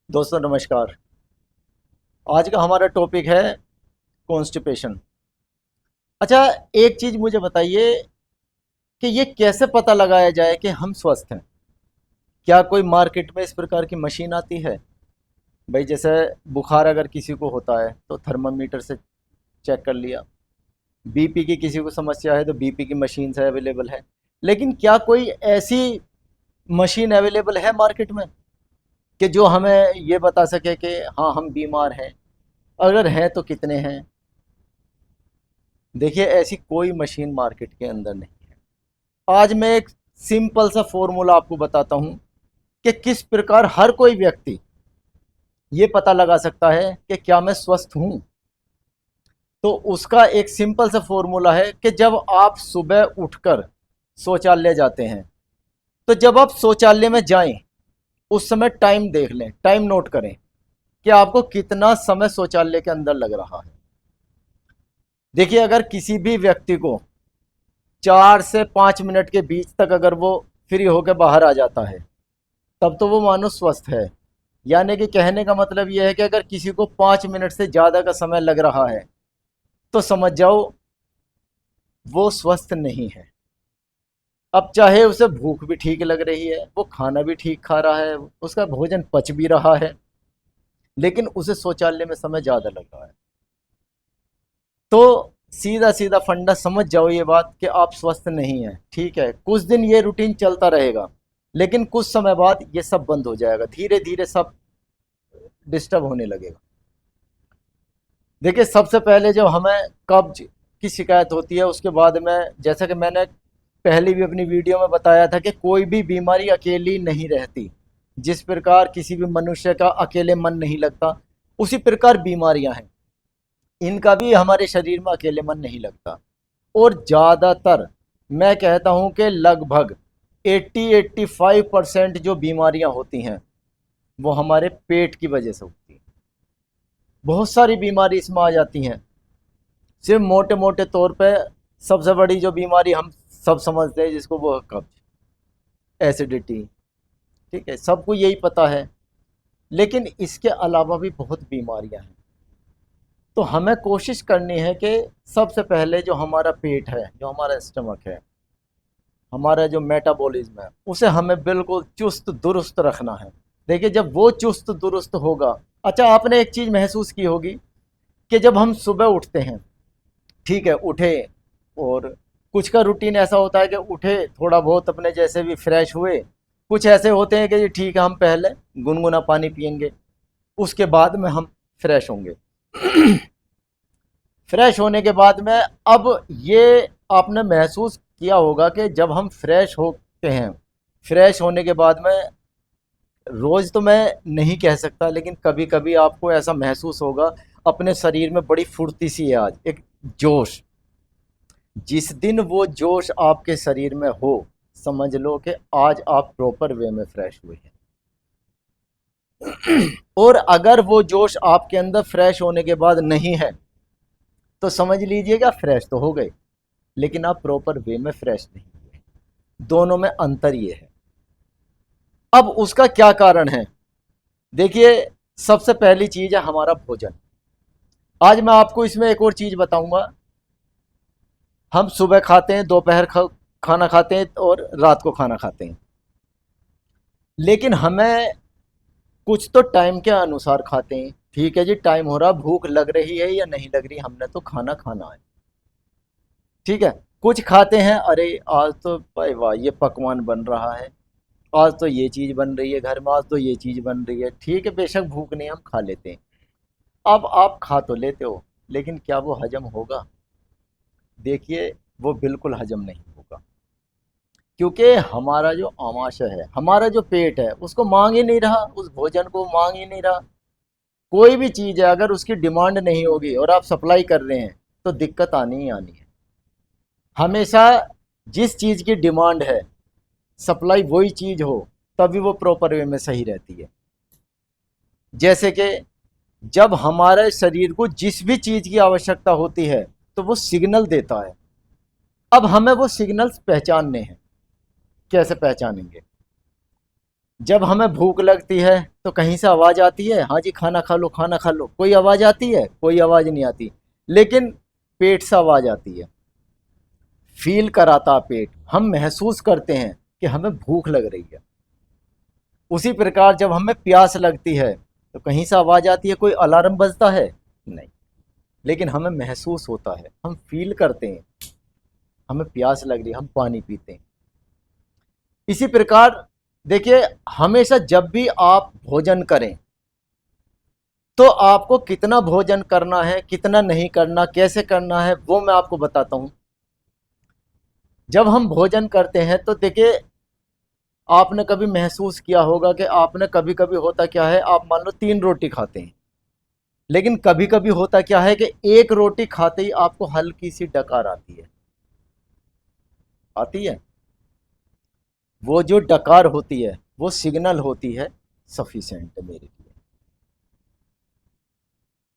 दोस्तों नमस्कार। आज का हमारा टॉपिक है कॉन्स्टिपेशन। अच्छा, एक चीज़ मुझे बताइए कि ये कैसे पता लगाया जाए कि हम स्वस्थ हैं। क्या कोई मार्केट में इस प्रकार की मशीन आती है? भाई जैसे बुखार अगर किसी को होता है तो थर्मामीटर से चेक कर लिया। बीपी की किसी को समस्या है तो बीपी की मशीन से अवेलेबल है। लेकिन क्या कोई ऐसी मशीन अवेलेबल है मार्केट में कि जो हमें ये बता सके कि हाँ हम बीमार हैं? अगर हैं तो कितने हैं? देखिए, ऐसी कोई मशीन मार्केट के अंदर नहीं है। आज मैं एक सिंपल सा फॉर्मूला आपको बताता हूं कि किस प्रकार हर कोई व्यक्ति ये पता लगा सकता है कि क्या मैं स्वस्थ हूं। तो उसका एक सिंपल सा फॉर्मूला है कि जब आप सुबह उठकर शौचालय जाते हैं, तो जब आप शौचालय में जाएं उस समय टाइम देख लें, टाइम नोट करें कि आपको कितना समय शौचालय के अंदर लग रहा है। देखिए, अगर किसी भी व्यक्ति को 4 से 5 मिनट के बीच तक अगर वो फ्री होकर बाहर आ जाता है, तब तो वो मानो स्वस्थ है। यानी कि कहने का मतलब यह है कि अगर किसी को 5 मिनट से ज़्यादा का समय लग रहा है तो समझ जाओ वो स्वस्थ नहीं है। अब चाहे उसे भूख भी ठीक लग रही है, वो खाना भी ठीक खा रहा है, उसका भोजन पच भी रहा है, लेकिन उसे शौचालय में समय ज़्यादा लग रहा है, तो सीधा सीधा फंडा समझ जाओ ये बात कि आप स्वस्थ नहीं हैं। ठीक है, कुछ दिन ये रूटीन चलता रहेगा, लेकिन कुछ समय बाद ये सब बंद हो जाएगा, धीरे धीरे सब डिस्टर्ब होने लगेगा। देखिए, सबसे पहले जब हमें कब्ज की शिकायत होती है, उसके बाद में, जैसा कि मैंने पहले भी अपनी वीडियो में बताया था कि कोई भी बीमारी अकेली नहीं रहती। जिस प्रकार किसी भी मनुष्य का अकेले मन नहीं लगता, उसी प्रकार बीमारियां हैं, इनका भी हमारे शरीर में अकेले मन नहीं लगता। और ज़्यादातर, मैं कहता हूं कि लगभग 80-85% जो बीमारियां होती हैं वो हमारे पेट की वजह से होती हैं। बहुत सारी बीमारी इसमें आ जाती हैं। सिर्फ मोटे मोटे तौर पे सबसे बड़ी जो बीमारी हम सब समझते हैं जिसको, वो है कब्ज, एसिडिटी। ठीक है, सबको यही पता है, लेकिन इसके अलावा भी बहुत बीमारियां हैं। तो हमें कोशिश करनी है कि सबसे पहले जो हमारा पेट है, जो हमारा स्टमक है, हमारा जो मेटाबॉलिज्म है, उसे हमें बिल्कुल चुस्त दुरुस्त रखना है। देखिए, जब वो चुस्त दुरुस्त होगा। अच्छा, आपने एक चीज़ महसूस की होगी कि जब हम सुबह उठते हैं, ठीक है, उठे, और कुछ का रूटीन ऐसा होता है कि उठे, थोड़ा बहुत अपने जैसे भी फ्रेश हुए। कुछ ऐसे होते हैं कि जी ठीक है, हम पहले गुनगुना पानी पियेंगे, उसके बाद में हम फ्रेश होंगे। फ्रेश होने के बाद में, अब ये आपने महसूस किया होगा कि जब हम फ्रेश होते हैं, फ्रेश होने के बाद में, रोज़ तो मैं नहीं कह सकता, लेकिन कभी कभी आपको ऐसा महसूस होगा अपने शरीर में बड़ी फुर्ती सी है, आज एक जोश। जिस दिन वो जोश आपके शरीर में हो, समझ लो कि आज आप प्रॉपर वे में फ्रेश हुए हैं। और अगर वो जोश आपके अंदर फ्रेश होने के बाद नहीं है, तो समझ लीजिएगा फ्रेश तो हो गए, लेकिन आप प्रॉपर वे में फ्रेश नहीं हुए। दोनों में अंतर ये है। अब उसका क्या कारण है? देखिए, सबसे पहली चीज है हमारा भोजन। आज मैं आपको इसमें एक और चीज बताऊंगा। हम सुबह खाते हैं, दोपहर खाना खाते हैं, और रात को खाना खाते हैं, लेकिन हमें कुछ तो टाइम के अनुसार खाते हैं। ठीक है जी, टाइम हो रहा, भूख लग रही है या नहीं लग रही, हमने तो खाना खाना है। ठीक है, कुछ खाते हैं, अरे आज तो भाई वाह ये पकवान बन रहा है, आज तो ये चीज़ बन रही है घर में, आज तो ये चीज़ बन रही है। ठीक है, बेशक भूख नहीं, हम खा लेते हैं। अब आप खा तो लेते हो, लेकिन क्या वो हजम होगा? देखिए, वो बिल्कुल हजम नहीं होगा, क्योंकि हमारा जो आमाशय है, हमारा जो पेट है, उसको मांग ही नहीं रहा, उस भोजन को मांग ही नहीं रहा। कोई भी चीज़ है, अगर उसकी डिमांड नहीं होगी और आप सप्लाई कर रहे हैं, तो दिक्कत आनी ही आनी है। हमेशा जिस चीज़ की डिमांड है, सप्लाई वही चीज़ हो, तभी वो प्रॉपर वे में सही रहती है। जैसे कि जब हमारे शरीर को जिस भी चीज़ की आवश्यकता होती है, तो वो सिग्नल देता है। अब हमें वो सिग्नल्स पहचानने हैं। कैसे पहचानेंगे? जब हमें भूख लगती है तो कहीं से आवाज़ आती है, हाँ जी खाना खा लो खाना खा लो, कोई आवाज़ आती है? कोई आवाज़ नहीं आती। लेकिन पेट से आवाज़ आती है, फील कराता पेट, हम महसूस करते हैं कि हमें भूख लग रही है। उसी प्रकार जब हमें प्यास लगती है तो कहीं से आवाज़ आती है, कोई अलार्म बजता है? नहीं। लेकिन हमें महसूस होता है, हम फील करते हैं, हमें प्यास लग रही है, हम पानी पीते हैं। इसी प्रकार देखिए, हमेशा जब भी आप भोजन करें तो आपको कितना भोजन करना है, कितना नहीं करना, कैसे करना है, वो मैं आपको बताता हूं। जब हम भोजन करते हैं तो देखिए, आपने कभी महसूस किया होगा कि आपने कभी कभी होता क्या है, आप मान लो 3 रोटी खाते हैं, लेकिन कभी कभी होता क्या है कि एक रोटी खाते ही आपको हल्की सी डकार आती है। आती है। वो जो डकार होती है वो सिग्नल होती है सफिशिएंट है मेरे लिए।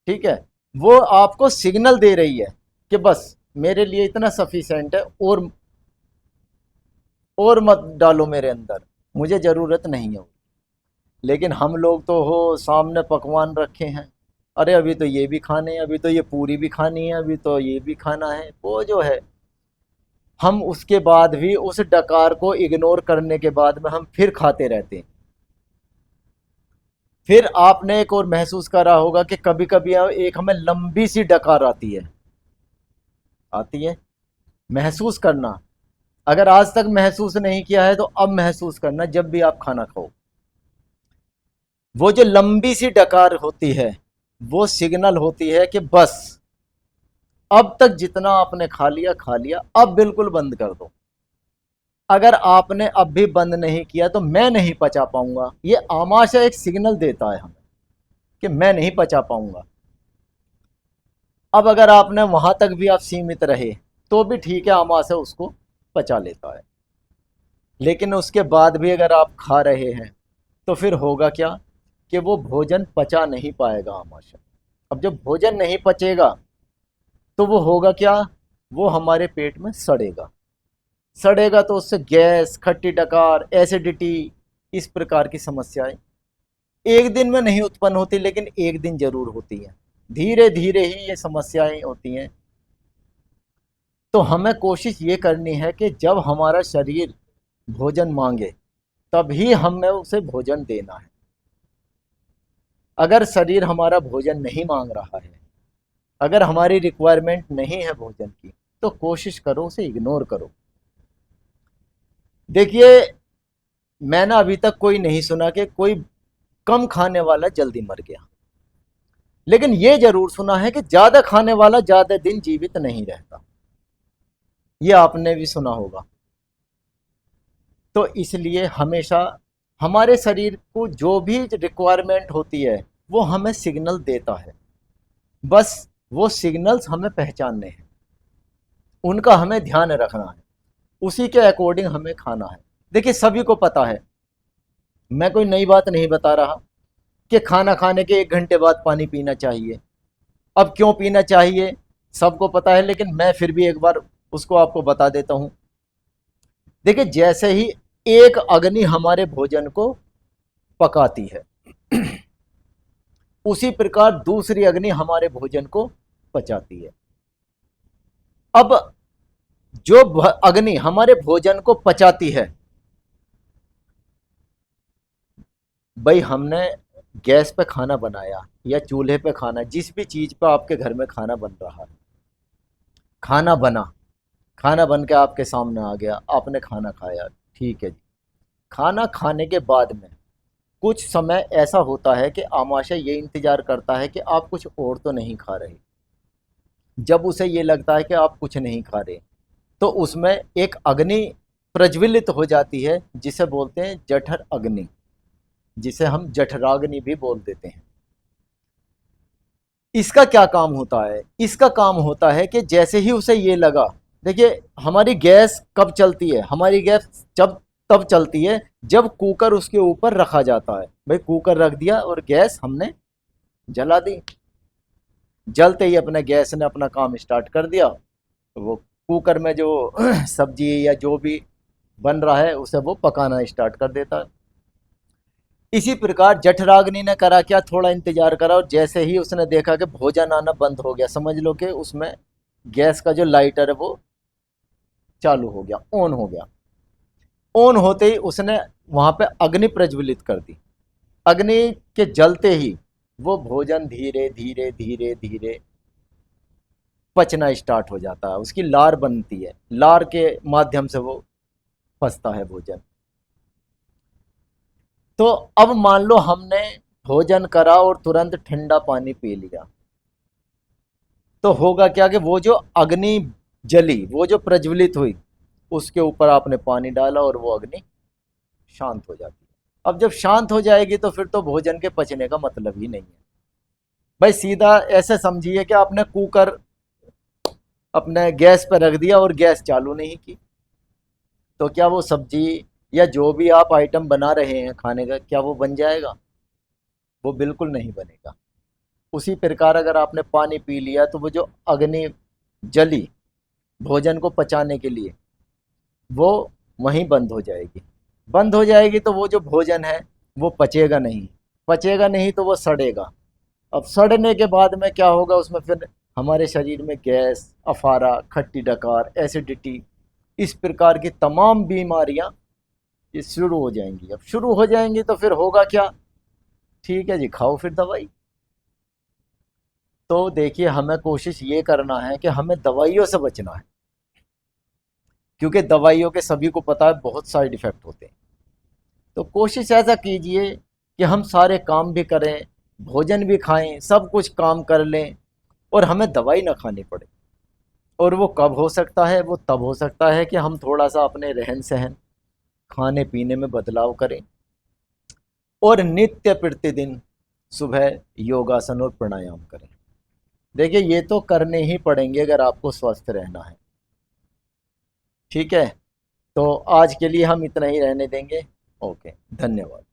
ठीक है। वो आपको सिग्नल दे रही है कि बस मेरे लिए इतना सफिशिएंट है, और मत डालो मेरे अंदर, मुझे ज़रूरत नहीं है। लेकिन हम लोग तो हो सामने पकवान रखे हैं, अरे अभी तो ये भी खाने हैं, अभी तो ये पूरी भी खानी है, अभी तो ये भी खाना है, वो जो है हम उसके बाद भी उस डकार को इग्नोर करने के बाद में हम फिर खाते रहते हैं। फिर आपने एक और महसूस करा होगा कि कभी कभी एक हमें लंबी सी डकार आती है। आती है। महसूस करना, अगर आज तक महसूस नहीं किया है तो अब महसूस करना जब भी आप खाना खाओ। वो जो लंबी सी डकार होती है वो सिग्नल होती है कि बस अब तक जितना आपने खा लिया, अब बिल्कुल बंद कर दो। अगर आपने अब भी बंद नहीं किया तो मैं नहीं पचा पाऊंगा। ये आमाशय एक सिग्नल देता है हमें कि मैं नहीं पचा पाऊंगा। अब अगर आपने वहां तक भी आप सीमित रहे तो भी ठीक है, आमाशय उसको पचा लेता है। लेकिन उसके बाद भी अगर आप खा रहे हैं तो फिर होगा क्या कि वो भोजन पचा नहीं पाएगा आमाशय। अब जब भोजन नहीं पचेगा तो वो होगा क्या, वो हमारे पेट में सड़ेगा। सड़ेगा तो उससे गैस, खट्टी डकार, एसिडिटी, इस प्रकार की समस्याएं एक दिन में नहीं उत्पन्न होती, लेकिन एक दिन जरूर होती हैं। धीरे धीरे ही ये समस्याएं होती हैं। तो हमें कोशिश ये करनी है कि जब हमारा शरीर भोजन मांगे तभी हमें उसे भोजन देना है। अगर शरीर हमारा भोजन नहीं मांग रहा है, अगर हमारी रिक्वायरमेंट नहीं है भोजन की, तो कोशिश करो उसे इग्नोर करो। देखिए, मैंने अभी तक कोई नहीं सुना कि कोई कम खाने वाला जल्दी मर गया, लेकिन यह जरूर सुना है कि ज्यादा खाने वाला ज्यादा दिन जीवित नहीं रहता। यह आपने भी सुना होगा। तो इसलिए हमेशा हमारे शरीर को जो भी रिक्वायरमेंट होती है वो हमें सिग्नल देता है। बस वो सिग्नल्स हमें पहचानने हैं, उनका हमें ध्यान रखना है, उसी के अकॉर्डिंग हमें खाना है। देखिए, सभी को पता है, मैं कोई नई बात नहीं बता रहा कि खाना खाने के 1 घंटे बाद पानी पीना चाहिए। अब क्यों पीना चाहिए सबको पता है, लेकिन मैं फिर भी एक बार उसको आपको बता देता हूं। देखिए, जैसे ही एक अग्नि हमारे भोजन को पकाती है उसी प्रकार दूसरी अग्नि हमारे भोजन को पचाती है। अब जो अग्नि हमारे भोजन को पचाती है, भाई हमने गैस पे खाना बनाया या चूल्हे पे खाना, जिस भी चीज पे आपके घर में खाना बन रहा है, खाना बना, खाना बन के आपके सामने आ गया, आपने खाना खाया, ठीक है जी। खाना खाने के बाद में कुछ समय ऐसा होता है कि आमाशय ये इंतजार करता है कि आप कुछ और तो नहीं खा रहे। जब उसे ये लगता है कि आप कुछ नहीं खा रहे तो उसमें एक अग्नि प्रज्वलित हो जाती है, जिसे बोलते हैं जठर अग्नि, जिसे हम जठराग्नि भी बोल देते हैं। इसका क्या काम होता है? इसका काम होता है कि जैसे ही उसे ये लगा, देखिए हमारी गैस कब चलती है, हमारी गैस जब तब चलती है जब कुकर उसके ऊपर रखा जाता है। भाई कुकर रख दिया और गैस हमने जला दी, जलते ही अपने गैस ने अपना काम स्टार्ट कर दिया, तो वो कुकर में जो सब्जी या जो भी बन रहा है उसे वो पकाना स्टार्ट कर देता है। इसी प्रकार जठराग्नि ने करा क्या, थोड़ा इंतजार करा और जैसे ही उसने देखा कि भोजन आना बंद हो गया, समझ लो कि उसमें गैस का जो लाइटर है वो चालू हो गया, ऑन हो गया। ऑन होते ही उसने वहां पे अग्नि प्रज्वलित कर दी। अग्नि के जलते ही वो भोजन धीरे धीरे धीरे धीरे पचना स्टार्ट हो जाता है, उसकी लार बनती है, लार के माध्यम से वो पचता है भोजन। तो अब मान लो हमने भोजन करा और तुरंत ठंडा पानी पी लिया, तो होगा क्या कि वो जो अग्नि जली, वो जो प्रज्वलित हुई, उसके ऊपर आपने पानी डाला और वो अग्नि शांत हो जाती है। अब जब शांत हो जाएगी तो फिर तो भोजन के पचने का मतलब ही नहीं है। भाई सीधा ऐसे समझिए कि आपने कुकर अपने गैस पर रख दिया और गैस चालू नहीं की, तो क्या वो सब्जी या जो भी आप आइटम बना रहे हैं खाने का, क्या वो बन जाएगा? वो बिल्कुल नहीं बनेगा। उसी प्रकार अगर आपने पानी पी लिया तो वो जो अग्नि जली भोजन को पचाने के लिए, वो वहीं बंद हो जाएगी। बंद हो जाएगी तो वो जो भोजन है वो पचेगा नहीं, पचेगा नहीं तो वो सड़ेगा। अब सड़ने के बाद में क्या होगा, उसमें फिर हमारे शरीर में गैस, अफारा, खट्टी डकार, एसिडिटी, इस प्रकार की तमाम बीमारियां ये शुरू हो जाएंगी। अब शुरू हो जाएंगी तो फिर होगा क्या, ठीक है जी, खाओ फिर दवाई। तो देखिए हमें कोशिश ये करना है कि हमें दवाइयों से बचना है, क्योंकि दवाइयों के सभी को पता है बहुत साइड इफ़ेक्ट होते हैं। तो कोशिश ऐसा कीजिए कि हम सारे काम भी करें, भोजन भी खाएं, सब कुछ काम कर लें और हमें दवाई ना खानी पड़े। और वो कब हो सकता है, वो तब हो सकता है कि हम थोड़ा सा अपने रहन सहन, खाने पीने में बदलाव करें और नित्य प्रतिदिन सुबह योगासन और प्राणायाम करें। देखिए ये तो करने ही पड़ेंगे अगर आपको स्वस्थ रहना है। ठीक है, तो आज के लिए हम इतना ही रहने देंगे। ओके, धन्यवाद।